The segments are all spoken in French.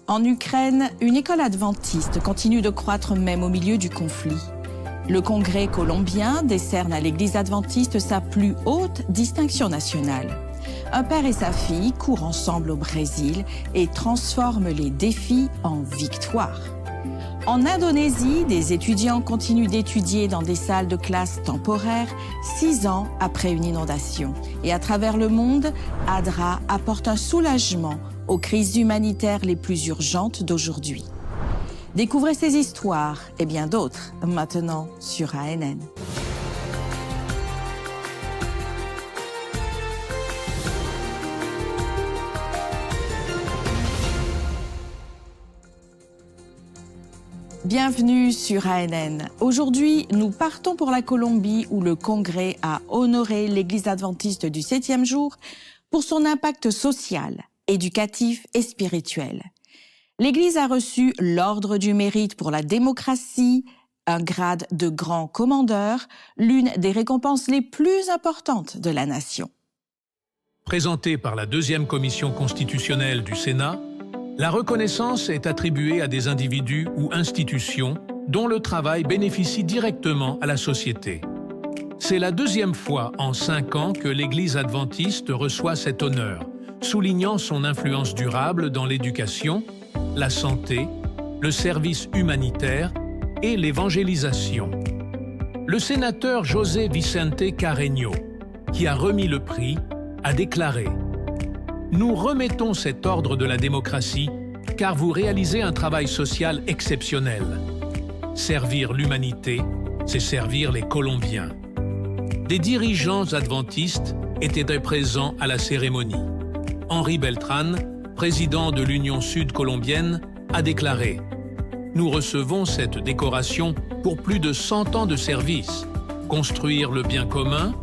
En Ukraine, une école adventiste continue de croître même au milieu du conflit. Le Congrès colombien décerne à l'Église adventiste sa plus haute distinction nationale. Un père et sa fille courent ensemble au Brésil et transforment les défis en victoires. En Indonésie, des étudiants continuent d'étudier dans des salles de classe temporaires 6 ans après une inondation. Et à travers le monde, ADRA apporte un soulagement aux crises humanitaires les plus urgentes d'aujourd'hui. Découvrez ces histoires et bien d'autres maintenant sur ANN. Bienvenue sur ANN. Aujourd'hui, nous partons pour la Colombie où le Congrès a honoré l'Église adventiste du 7e jour pour son impact social, éducatif et spirituel. L'Église a reçu l'Ordre du Mérite pour la démocratie, un grade de grand commandeur, l'une des récompenses les plus importantes de la nation. Présentée par la 2e commission constitutionnelle du Sénat, la reconnaissance est attribuée à des individus ou institutions dont le travail bénéficie directement à la société. C'est la 2e fois en 5 ans que l'Église adventiste reçoit cet honneur, soulignant son influence durable dans l'éducation, la santé, le service humanitaire et l'évangélisation. Le sénateur José Vicente Carreño, qui a remis le prix, a déclaré « Nous remettons cet ordre de la démocratie car vous réalisez un travail social exceptionnel. Servir l'humanité, c'est servir les Colombiens. » Des dirigeants adventistes étaient présents à la cérémonie. Henri Beltrán, président de l'Union sud-colombienne, a déclaré « Nous recevons cette décoration pour plus de 100 ans de service, construire le bien commun,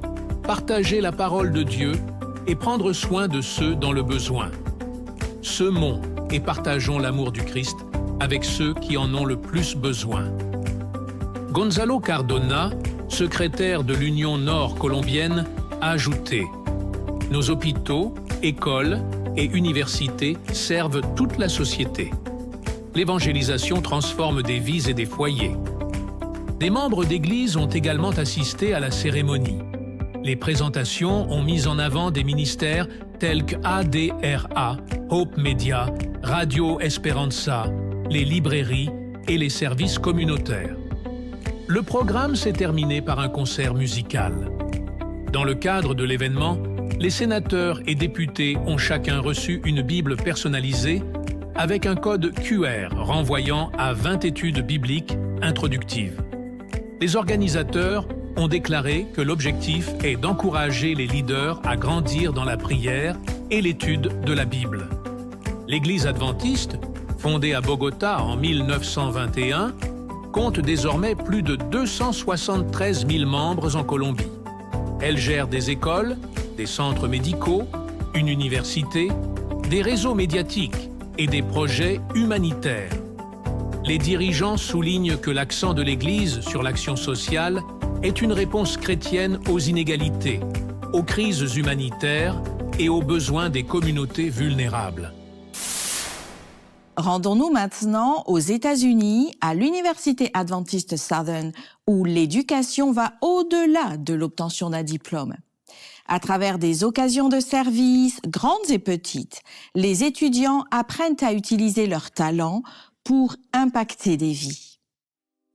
partager la parole de Dieu et prendre soin de ceux dans le besoin. Semons et partageons l'amour du Christ avec ceux qui en ont le plus besoin. » Gonzalo Cardona, secrétaire de l'Union nord-colombienne, a ajouté « Nos hôpitaux, écoles et universités servent toute la société. L'évangélisation transforme des vies et des foyers. » Des membres d'Église ont également assisté à la cérémonie. Les présentations ont mis en avant des ministères tels que ADRA, Hope Media, Radio Esperanza, les librairies et les services communautaires. Le programme s'est terminé par un concert musical. Dans le cadre de l'événement, les sénateurs et députés ont chacun reçu une Bible personnalisée avec un code QR renvoyant à 20 études bibliques introductives. Les organisateurs ont déclaré que l'objectif est d'encourager les leaders à grandir dans la prière et l'étude de la Bible. L'Église adventiste, fondée à Bogota en 1921, compte désormais plus de 273 000 membres en Colombie. Elle gère des écoles, des centres médicaux, une université, des réseaux médiatiques et des projets humanitaires. Les dirigeants soulignent que l'accent de l'Église sur l'action sociale est une réponse chrétienne aux inégalités, aux crises humanitaires et aux besoins des communautés vulnérables. Rendons-nous maintenant aux États-Unis, à l'Université adventiste Southern, où l'éducation va au-delà de l'obtention d'un diplôme. À travers des occasions de service, grandes et petites, les étudiants apprennent à utiliser leurs talents pour impacter des vies.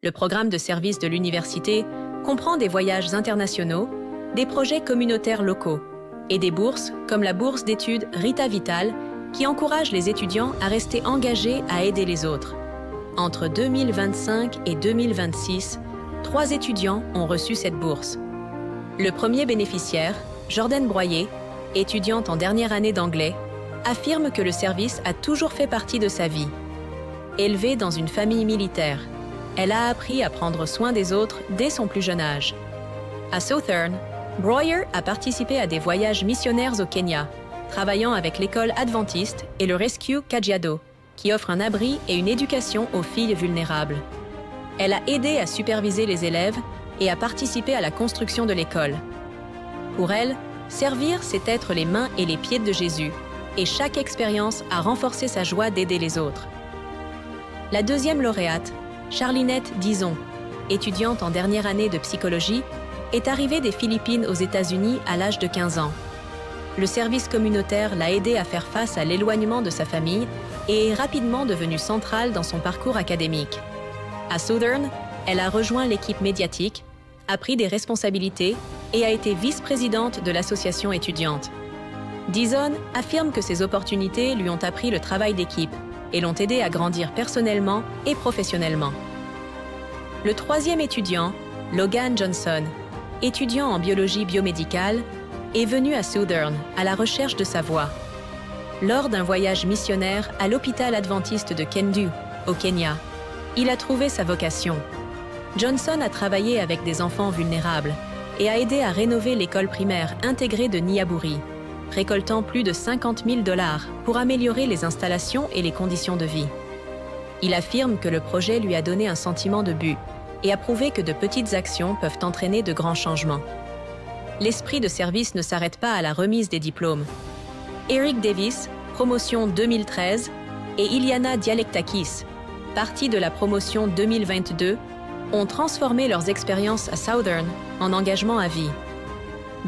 Le programme de service de l'université comprend des voyages internationaux, des projets communautaires locaux et des bourses comme la bourse d'études Rita Vital qui encourage les étudiants à rester engagés à aider les autres. Entre 2025 et 2026, 3 étudiants ont reçu cette bourse. Le premier bénéficiaire, Jordan Broyer, étudiante en dernière année d'anglais, affirme que le service a toujours fait partie de sa vie. Élevée dans une famille militaire, elle a appris à prendre soin des autres dès son plus jeune âge. À Southern, Broyer a participé à des voyages missionnaires au Kenya, travaillant avec l'école adventiste et le Rescue Kajiado, qui offre un abri et une éducation aux filles vulnérables. Elle a aidé à superviser les élèves et a participé à la construction de l'école. Pour elle, servir, c'est être les mains et les pieds de Jésus, et chaque expérience a renforcé sa joie d'aider les autres. La deuxième lauréate, Charlinette Dizon, étudiante en dernière année de psychologie, est arrivée des Philippines aux États-Unis à l'âge de 15 ans. Le service communautaire l'a aidée à faire face à l'éloignement de sa famille et est rapidement devenue centrale dans son parcours académique. À Southern, elle a rejoint l'équipe médiatique, a pris des responsabilités et a été vice-présidente de l'association étudiante. Dizon affirme que ces opportunités lui ont appris le travail d'équipe et l'ont aidé à grandir personnellement et professionnellement. Le troisième étudiant, Logan Johnson, étudiant en biologie biomédicale, est venu à Southern à la recherche de sa voie. Lors d'un voyage missionnaire à l'hôpital adventiste de Kendu, au Kenya, il a trouvé sa vocation. Johnson a travaillé avec des enfants vulnérables et a aidé à rénover l'école primaire intégrée de Nyaburi, récoltant plus de 50 000 $ pour améliorer les installations et les conditions de vie. Il affirme que le projet lui a donné un sentiment de but et a prouvé que de petites actions peuvent entraîner de grands changements. L'esprit de service ne s'arrête pas à la remise des diplômes. Eric Davis, promotion 2013, et Iliana Dialectakis, partie de la promotion 2022, ont transformé leurs expériences à Southern en engagement à vie.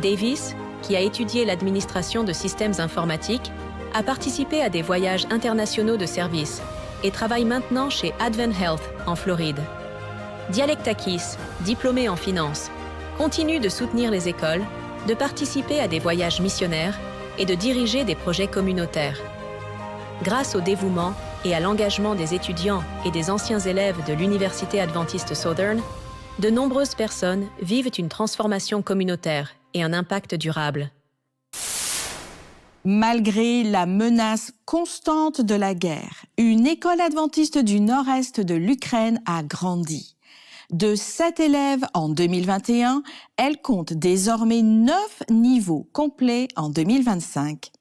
Davis, qui a étudié l'administration de systèmes informatiques, a participé à des voyages internationaux de service et travaille maintenant chez Advent Health en Floride. Dialectakis, diplômé en finance, continue de soutenir les écoles, de participer à des voyages missionnaires et de diriger des projets communautaires. Grâce au dévouement et à l'engagement des étudiants et des anciens élèves de l'Université adventiste Southern, de nombreuses personnes vivent une transformation communautaire et un impact durable. Malgré la menace constante de la guerre, une école adventiste du nord-est de l'Ukraine a grandi. De 7 élèves en 2021, elle compte désormais 9 niveaux complets en 2025.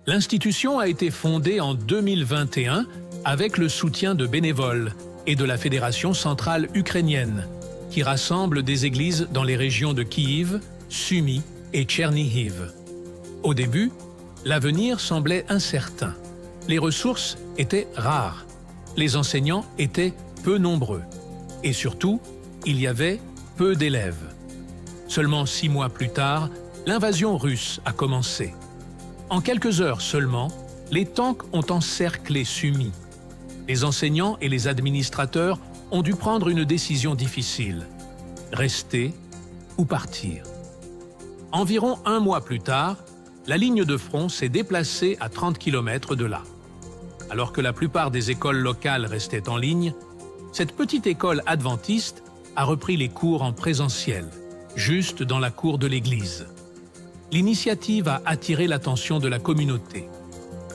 L'institution a été fondée en 2021 avec le soutien de bénévoles et de la Fédération centrale ukrainienne, qui rassemble des églises dans les régions de Kiev, Sumy et Tchernihiv. Au début, l'avenir semblait incertain. Les ressources étaient rares. Les enseignants étaient peu nombreux. Et surtout, il y avait peu d'élèves. Seulement 6 mois plus tard, l'invasion russe a commencé. En quelques heures seulement, les tanks ont encerclé Sumy. Les enseignants et les administrateurs ont dû prendre une décision difficile. Rester ou partir. Environ 1 mois plus tard, la ligne de front s'est déplacée à 30 km de là. Alors que la plupart des écoles locales restaient en ligne, cette petite école adventiste a repris les cours en présentiel, juste dans la cour de l'église. L'initiative a attiré l'attention de la communauté.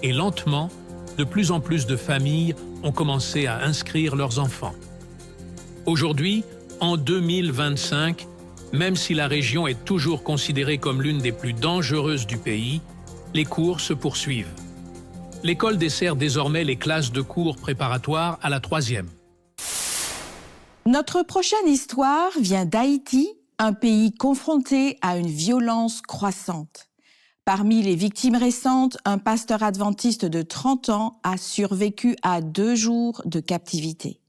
Et lentement, de plus en plus de familles ont commencé à inscrire leurs enfants. Aujourd'hui, en 2025, même si la région est toujours considérée comme l'une des plus dangereuses du pays, les cours se poursuivent. L'école dessert désormais les classes de cours préparatoires à la 3e. Notre prochaine histoire vient d'Haïti, un pays confronté à une violence croissante. Parmi les victimes récentes, un pasteur adventiste de 30 ans a survécu à 2 jours de captivité.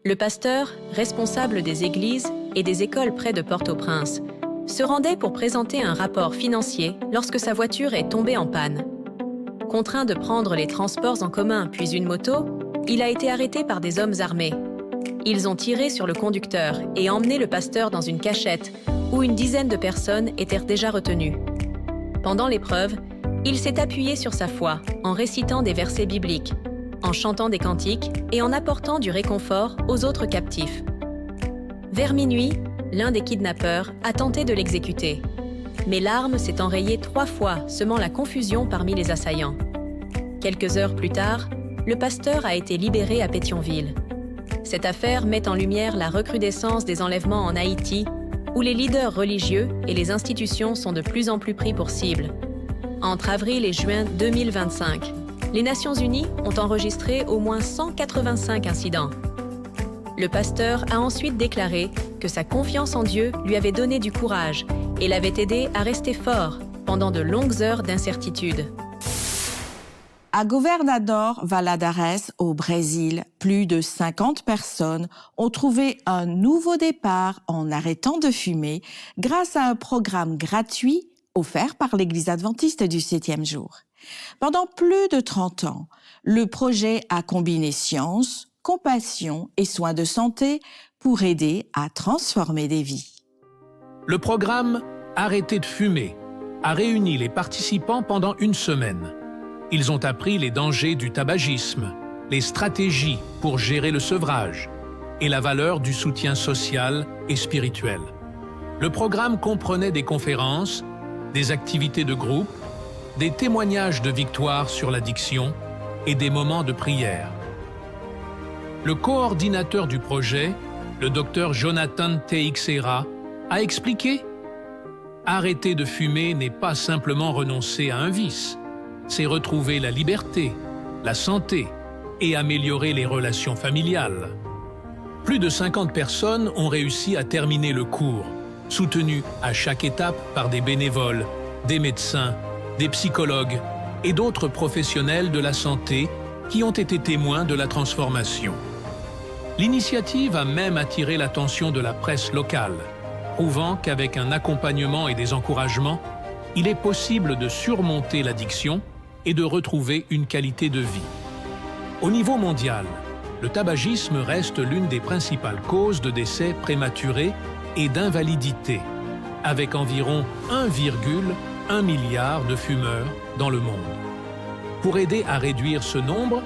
Le pasteur, responsable des églises et des écoles près de Port-au-Prince, se rendait pour présenter un rapport financier lorsque sa voiture est tombée en panne. Contraint de prendre les transports en commun puis une moto, il a été arrêté par des hommes armés. Ils ont tiré sur le conducteur et emmené le pasteur dans une cachette où une dizaine de personnes étaient déjà retenues. Pendant l'épreuve, il s'est appuyé sur sa foi en récitant des versets bibliques, en chantant des cantiques et en apportant du réconfort aux autres captifs. Vers minuit, l'un des kidnappeurs a tenté de l'exécuter. Mais l'arme s'est enrayée 3 fois, semant la confusion parmi les assaillants. Quelques heures plus tard, le pasteur a été libéré à Pétionville. Cette affaire met en lumière la recrudescence des enlèvements en Haïti, où les leaders religieux et les institutions sont de plus en plus pris pour cible. Entre avril et juin 2025, les Nations Unies ont enregistré au moins 185 incidents. Le pasteur a ensuite déclaré que sa confiance en Dieu lui avait donné du courage et l'avait aidé à rester fort pendant de longues heures d'incertitude. À Governador Valadares, au Brésil, plus de 50 personnes ont trouvé un nouveau départ en arrêtant de fumer grâce à un programme gratuit offert par l'Église adventiste du 7e jour. Pendant plus de 30 ans, le projet a combiné science, compassion et soins de santé pour aider à transformer des vies. Le programme Arrêter de fumer a réuni les participants pendant une semaine. Ils ont appris les dangers du tabagisme, les stratégies pour gérer le sevrage et la valeur du soutien social et spirituel. Le programme comprenait des conférences, des activités de groupe, des témoignages de victoire sur l'addiction et des moments de prière. Le coordinateur du projet, le Dr Jonathan Teixeira, a expliqué « Arrêter de fumer n'est pas simplement renoncer à un vice, c'est retrouver la liberté, la santé et améliorer les relations familiales. » Plus de 50 personnes ont réussi à terminer le cours, soutenues à chaque étape par des bénévoles, des médecins, des psychologues et d'autres professionnels de la santé qui ont été témoins de la transformation. L'initiative a même attiré l'attention de la presse locale, prouvant qu'avec un accompagnement et des encouragements, il est possible de surmonter l'addiction et de retrouver une qualité de vie. Au niveau mondial, le tabagisme reste l'une des principales causes de décès prématurés et d'invalidité, avec environ 1,1 milliard de fumeurs dans le monde. Pour aider à réduire ce nombre,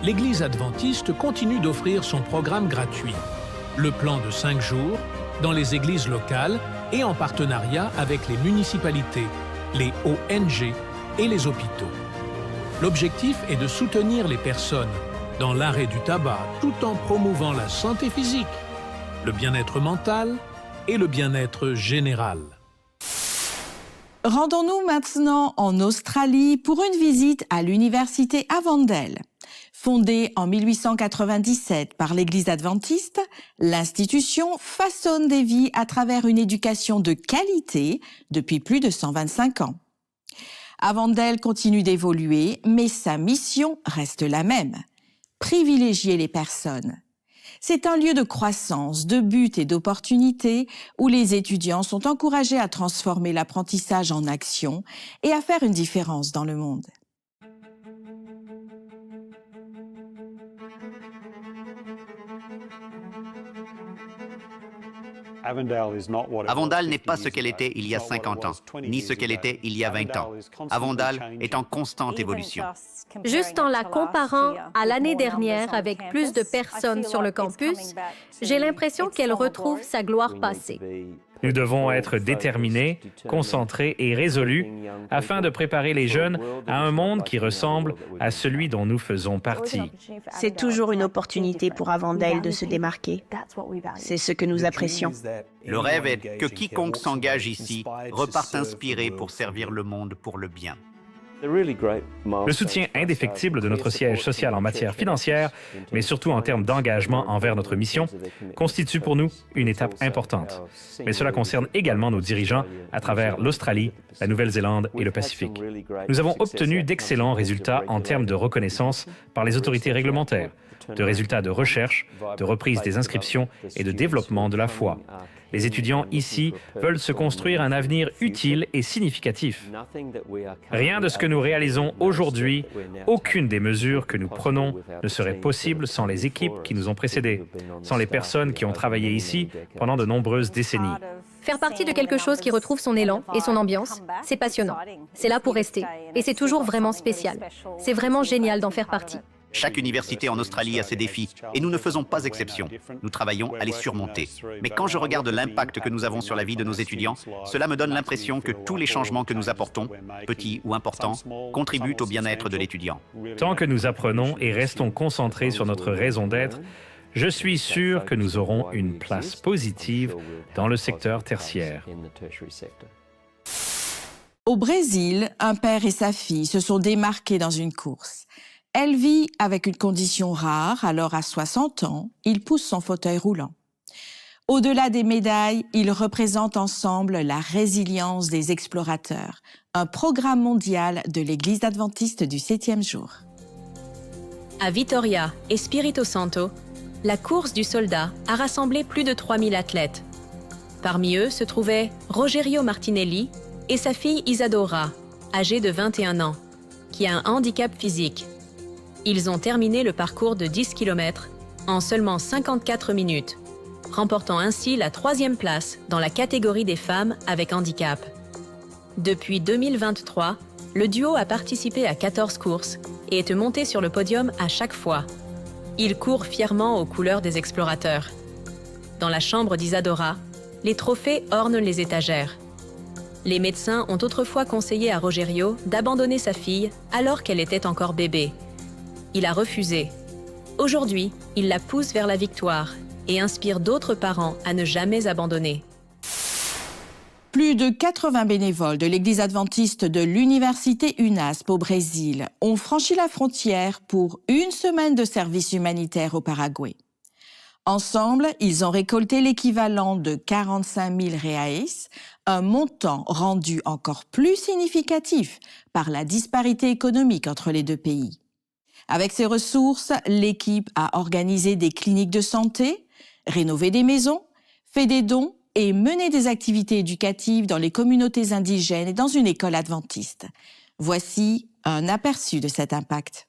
l'Église adventiste continue d'offrir son programme gratuit, le plan de 5 jours, dans les églises locales et en partenariat avec les municipalités, les ONG et les hôpitaux. L'objectif est de soutenir les personnes dans l'arrêt du tabac tout en promouvant la santé physique, le bien-être mental et le bien-être général. Rendons-nous maintenant en Australie pour une visite à l'université Avondale. Fondée en 1897 par l'Église adventiste, l'institution façonne des vies à travers une éducation de qualité depuis plus de 125 ans. Avondale continue d'évoluer, mais sa mission reste la même, privilégier les personnes. C'est un lieu de croissance, de buts et d'opportunités où les étudiants sont encouragés à transformer l'apprentissage en action et à faire une différence dans le monde. Avondale n'est pas ce qu'elle était il y a 50 ans, ni ce qu'elle était il y a 20 ans. Avondale est en constante évolution. Juste en la comparant à l'année dernière avec plus de personnes sur le campus, j'ai l'impression qu'elle retrouve sa gloire passée. Nous devons être déterminés, concentrés et résolus afin de préparer les jeunes à un monde qui ressemble à celui dont nous faisons partie. C'est toujours une opportunité pour Avondale de se démarquer. C'est ce que nous apprécions. Le rêve est que quiconque s'engage ici reparte inspiré pour servir le monde pour le bien. Le soutien indéfectible de notre siège social en matière financière, mais surtout en termes d'engagement envers notre mission, constitue pour nous une étape importante. Mais cela concerne également nos dirigeants à travers l'Australie, la Nouvelle-Zélande et le Pacifique. Nous avons obtenu d'excellents résultats en termes de reconnaissance par les autorités réglementaires, de résultats de recherche, de reprise des inscriptions et de développement de la foi. Les étudiants ici veulent se construire un avenir utile et significatif. Rien de ce que nous réalisons aujourd'hui, aucune des mesures que nous prenons ne serait possible sans les équipes qui nous ont précédés, sans les personnes qui ont travaillé ici pendant de nombreuses décennies. Faire partie de quelque chose qui retrouve son élan et son ambiance, c'est passionnant. C'est là pour rester. Et c'est toujours vraiment spécial. C'est vraiment génial d'en faire partie. Chaque université en Australie a ses défis, et nous ne faisons pas exception. Nous travaillons à les surmonter. Mais quand je regarde l'impact que nous avons sur la vie de nos étudiants, cela me donne l'impression que tous les changements que nous apportons, petits ou importants, contribuent au bien-être de l'étudiant. Tant que nous apprenons et restons concentrés sur notre raison d'être, je suis sûr que nous aurons une place positive dans le secteur tertiaire. Au Brésil, un père et sa fille se sont démarqués dans une course. Elle vit avec une condition rare, alors à 60 ans, il pousse son fauteuil roulant. Au-delà des médailles, ils représentent ensemble la résilience des explorateurs, un programme mondial de l'Église adventiste du 7e jour. À Vitoria et Espírito Santo, la course du soldat a rassemblé plus de 3000 athlètes. Parmi eux se trouvaient Rogerio Martinelli et sa fille Isadora, âgée de 21 ans, qui a un handicap physique. Ils ont terminé le parcours de 10 km en seulement 54 minutes, remportant ainsi la 3e place dans la catégorie des femmes avec handicap. Depuis 2023, le duo a participé à 14 courses et est monté sur le podium à chaque fois. Il court fièrement aux couleurs des explorateurs. Dans la chambre d'Isadora, les trophées ornent les étagères. Les médecins ont autrefois conseillé à Rogerio d'abandonner sa fille alors qu'elle était encore bébé. Il a refusé. Aujourd'hui, il la pousse vers la victoire et inspire d'autres parents à ne jamais abandonner. Plus de 80 bénévoles de l'Église adventiste de l'Université UNASP au Brésil ont franchi la frontière pour une semaine de service humanitaire au Paraguay. Ensemble, ils ont récolté l'équivalent de 45 000 reais, un montant rendu encore plus significatif par la disparité économique entre les deux pays. Avec ces ressources, l'équipe a organisé des cliniques de santé, rénové des maisons, fait des dons et mené des activités éducatives dans les communautés indigènes et dans une école adventiste. Voici un aperçu de cet impact.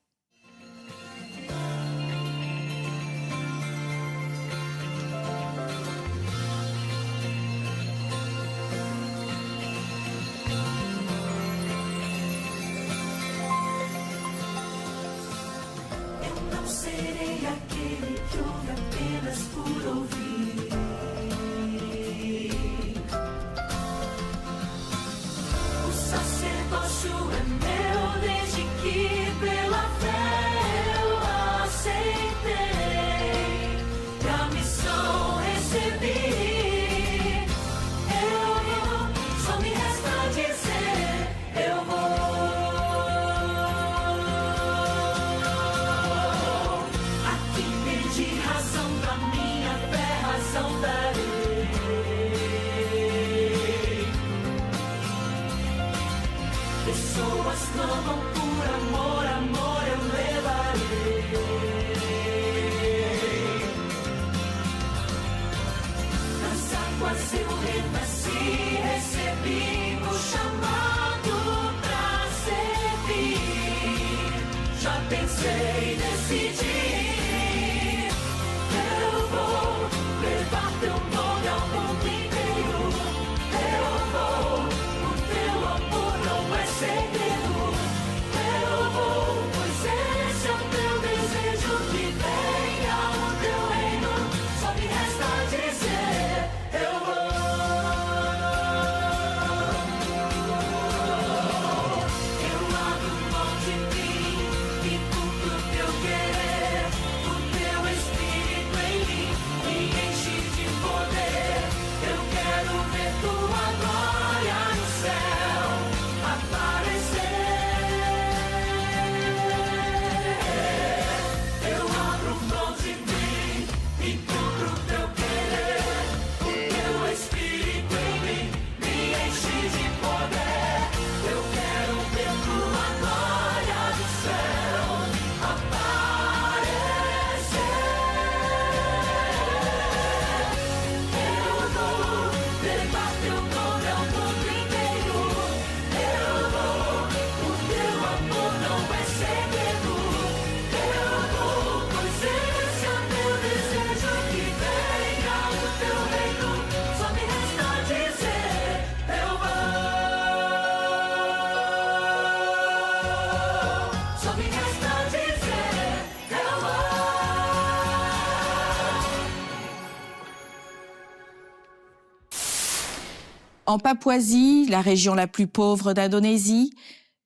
En Papouasie, la région la plus pauvre d'Indonésie,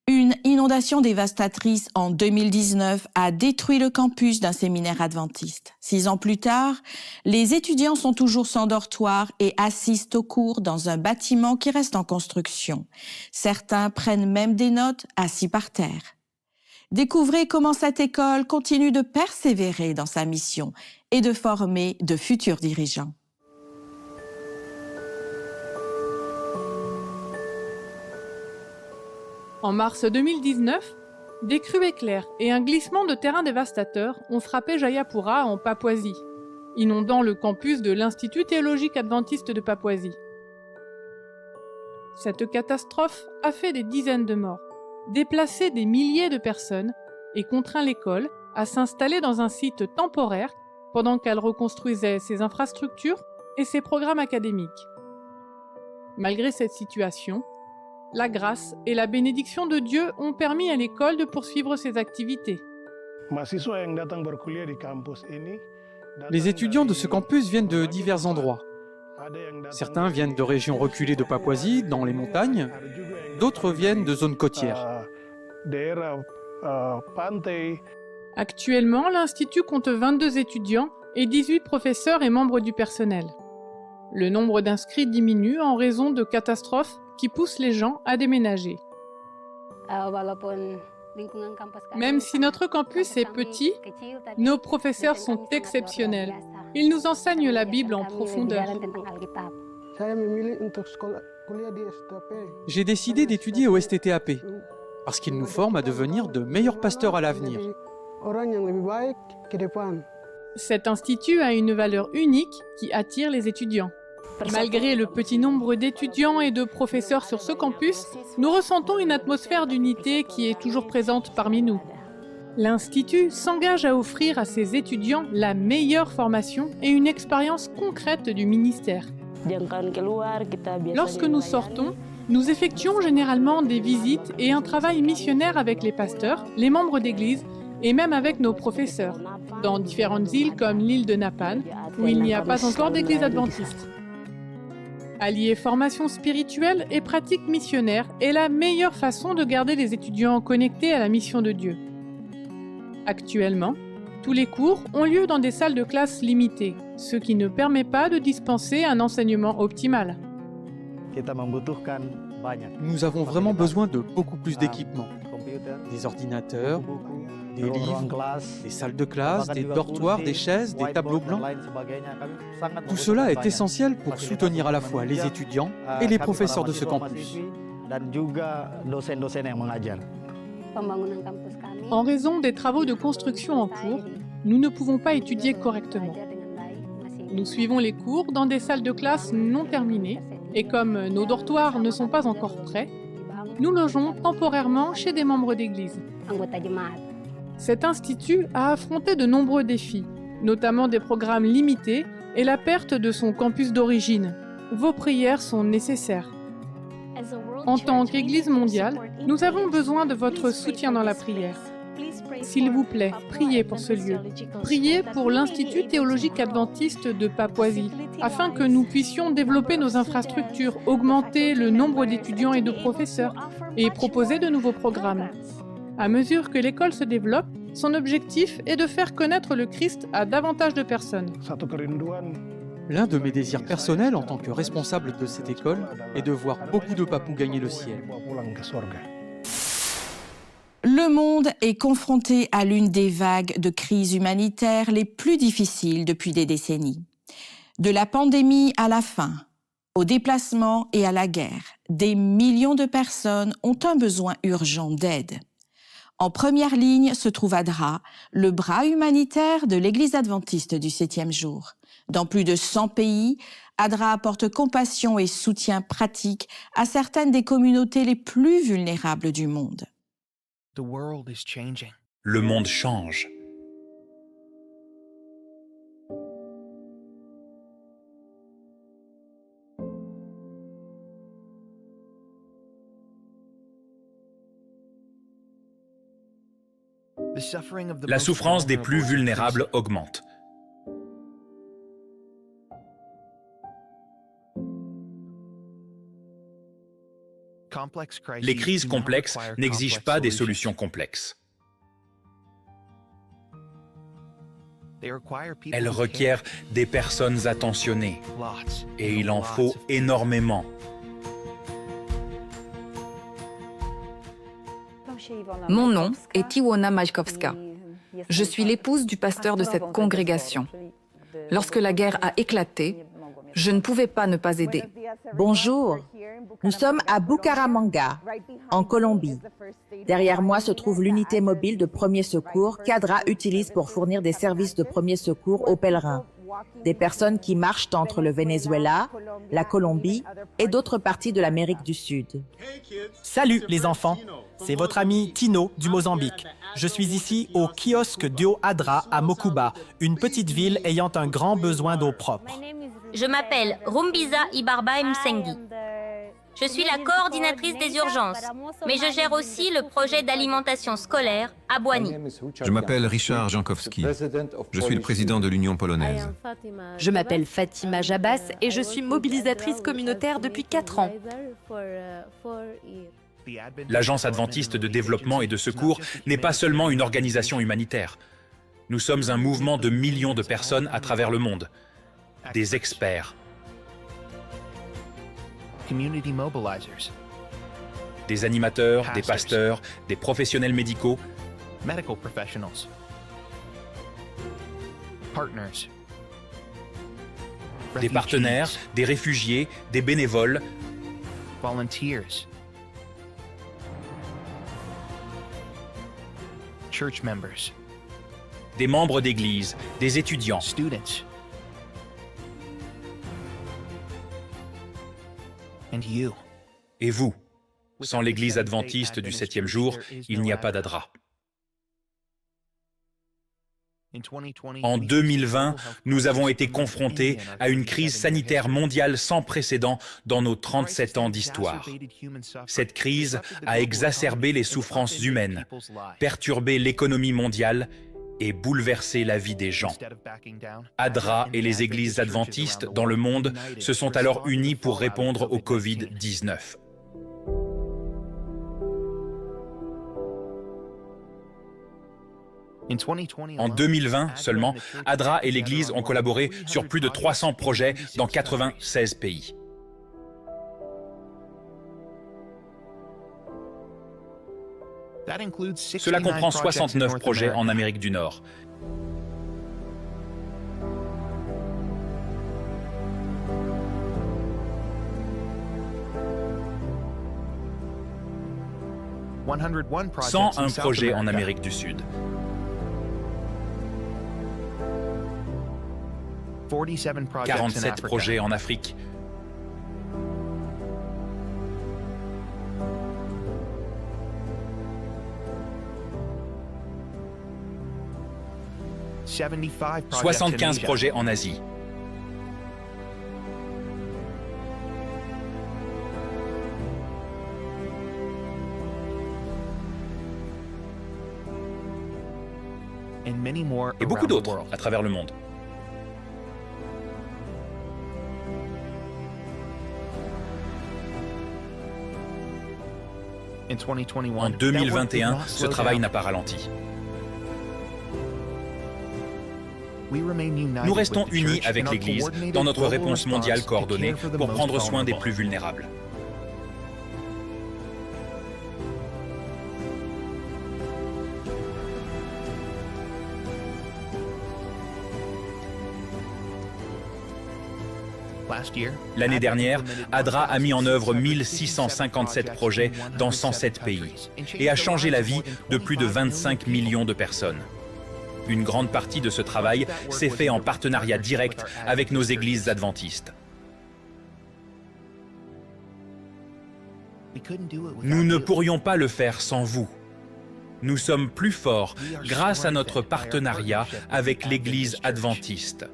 une inondation dévastatrice en 2019 a détruit le campus d'un séminaire adventiste. 6 ans plus tard, les étudiants sont toujours sans dortoir et assistent aux cours dans un bâtiment qui reste en construction. Certains prennent même des notes assis par terre. Découvrez comment cette école continue de persévérer dans sa mission et de former de futurs dirigeants. En mars 2019, Des crues éclairs et un glissement de terrain dévastateur ont frappé Jayapura en Papouasie, inondant le campus de l'Institut théologique adventiste de Papouasie. Cette catastrophe a fait des dizaines de morts, déplacé des milliers de personnes et contraint l'école à s'installer dans un site temporaire pendant qu'elle reconstruisait ses infrastructures et ses programmes académiques. Malgré cette situation, la grâce et la bénédiction de Dieu ont permis à l'école de poursuivre ses activités. Les étudiants de ce campus viennent de divers endroits. Certains viennent de régions reculées de Papouasie, dans les montagnes. D'autres viennent de zones côtières. Actuellement, l'Institut compte 22 étudiants et 18 professeurs et membres du personnel. Le nombre d'inscrits diminue en raison de catastrophes qui poussent les gens à déménager. Même si notre campus est petit, nos professeurs sont exceptionnels. Ils nous enseignent la Bible en profondeur. J'ai décidé d'étudier au STTAP, parce qu'ils nous forment à devenir de meilleurs pasteurs à l'avenir. Cet institut a une valeur unique qui attire les étudiants. Malgré le petit nombre d'étudiants et de professeurs sur ce campus, nous ressentons une atmosphère d'unité qui est toujours présente parmi nous. L'Institut s'engage à offrir à ses étudiants la meilleure formation et une expérience concrète du ministère. Lorsque nous sortons, nous effectuons généralement des visites et un travail missionnaire avec les pasteurs, les membres d'église et même avec nos professeurs, dans différentes îles comme l'île de Napan, où il n'y a pas encore d'église adventiste. Allier formation spirituelle et pratique missionnaire est la meilleure façon de garder les étudiants connectés à la mission de Dieu. Actuellement, tous les cours ont lieu dans des salles de classe limitées, ce qui ne permet pas de dispenser un enseignement optimal. Nous avons vraiment besoin de beaucoup plus d'équipements. Des ordinateurs, des livres, des salles de classe, des dortoirs, des chaises, des tableaux blancs. Tout cela est essentiel pour soutenir à la fois les étudiants et les professeurs de ce campus. En raison des travaux de construction en cours, nous ne pouvons pas étudier correctement. Nous suivons les cours dans des salles de classe non terminées et comme nos dortoirs ne sont pas encore prêts, nous logeons temporairement chez des membres d'église. Cet institut a affronté de nombreux défis, notamment des programmes limités et la perte de son campus d'origine. Vos prières sont nécessaires. En tant qu'Église mondiale, nous avons besoin de votre soutien dans la prière. S'il vous plaît, priez pour ce lieu. Priez pour l'Institut théologique adventiste de Papouasie, afin que nous puissions développer nos infrastructures, augmenter le nombre d'étudiants et de professeurs, et proposer de nouveaux programmes. À mesure que l'école se développe, son objectif est de faire connaître le Christ à davantage de personnes. L'un de mes désirs personnels en tant que responsable de cette école est de voir beaucoup de Papous gagner le ciel. Le monde est confronté à l'une des vagues de crises humanitaires les plus difficiles depuis des décennies. De la pandémie à la faim, au déplacement et à la guerre, des millions de personnes ont un besoin urgent d'aide. En première ligne se trouve ADRA, le bras humanitaire de l'Église adventiste du 7e jour. Dans plus de 100 pays, ADRA apporte compassion et soutien pratique à certaines des communautés les plus vulnérables du monde. Le monde change. La souffrance des plus vulnérables augmente. Les crises complexes n'exigent pas des solutions complexes. Elles requièrent des personnes attentionnées, et il en faut énormément. Mon nom est Iwona Majkowska. Je suis l'épouse du pasteur de cette congrégation. Lorsque la guerre a éclaté, Je ne pouvais pas ne pas aider. Bonjour, nous sommes à Bucaramanga, en Colombie. Derrière moi se trouve l'unité mobile de premier secours qu'ADRA utilise pour fournir des services de premier secours aux pèlerins, des personnes qui marchent entre le Venezuela, la Colombie et d'autres parties de l'Amérique du Sud. Salut les enfants, c'est votre ami Tino du Mozambique. Je suis ici au kiosque d'eau ADRA à Mokuba, une petite ville ayant un grand besoin d'eau propre. Je m'appelle Rumbiza Ibarba Msengi. Je suis la coordinatrice des urgences, mais je gère aussi le projet d'alimentation scolaire à Boigny. Je m'appelle Richard Jankowski. Je suis le président de l'Union polonaise. Je m'appelle Fatima Jabas et je suis mobilisatrice communautaire depuis 4 ans. L'Agence adventiste de développement et de secours n'est pas seulement une organisation humanitaire. Nous sommes un mouvement de millions de personnes à travers le monde. Des experts, des animateurs, des pasteurs, des professionnels médicaux, des partenaires, des réfugiés, des bénévoles, des membres d'église, des étudiants, et vous. Sans l'Église adventiste du 7e jour, il n'y a pas d'ADRA. En 2020, nous avons été confrontés à une crise sanitaire mondiale sans précédent dans nos 37 ans d'histoire. Cette crise a exacerbé les souffrances humaines, perturbé l'économie mondiale et bouleversé la vie des gens. ADRA et les églises adventistes dans le monde se sont alors unis pour répondre au Covid-19. En 2020 seulement, ADRA et l'Église ont collaboré sur plus de 300 projets dans 96 pays. Cela comprend 69 projets en Amérique du Nord. « 101 projets en Amérique du Sud. 47 projets en Afrique. 75 projets en Asie. Et beaucoup d'autres à travers le monde. En 2021, ce travail n'a pas ralenti. Nous restons unis avec l'Église dans notre réponse mondiale coordonnée pour prendre soin des plus vulnérables. L'année dernière, ADRA a mis en œuvre 1657 projets dans 107 pays et a changé la vie de plus de 25 millions de personnes. Une grande partie de ce travail s'est fait en partenariat direct avec nos églises adventistes. Nous ne pourrions pas le faire sans vous. Nous sommes plus forts grâce à notre partenariat avec l'Église adventiste.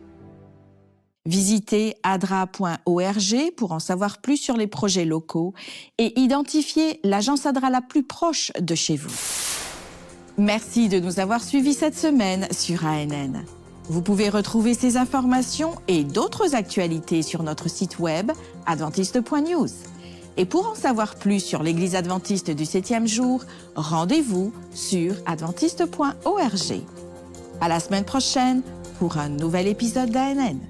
Visitez adra.org pour en savoir plus sur les projets locaux et identifier l'agence ADRA la plus proche de chez vous. Merci de nous avoir suivis cette semaine sur ANN. Vous pouvez retrouver ces informations et d'autres actualités sur notre site web adventiste.news. Et pour en savoir plus sur l'Église adventiste du 7e jour, rendez-vous sur adventiste.org. À la semaine prochaine pour un nouvel épisode d'ANN.